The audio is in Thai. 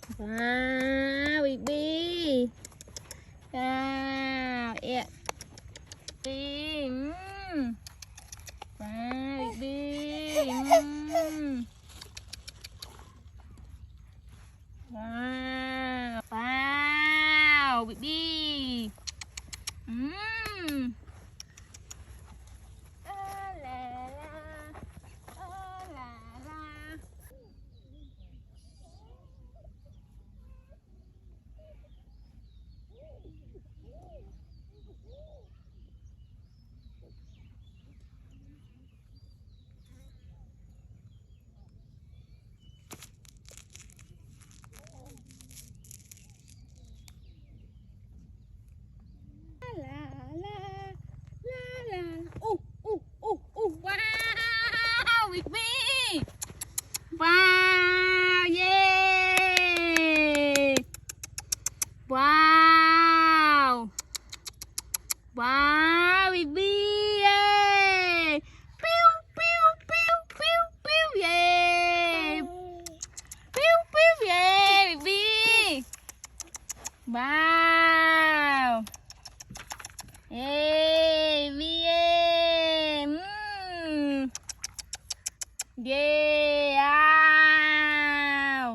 ว้าวบิ๊กบี้ว้าวเอ๊ะบีว้าวบิ๊กบี้ว้าวว้าวบิ๊กบี้ลาลาลาลา ลาลาลาลาอู้ว้าววิกบี้ว้าวเย้ว้าวว้าววิกบี้เย้ปิ้วปิ้วปิ้วปิ้วปิ้วเย้ปิ้วปิ้วเย้วิกบี้ว้าวเย้วิเย้เย้อ้าว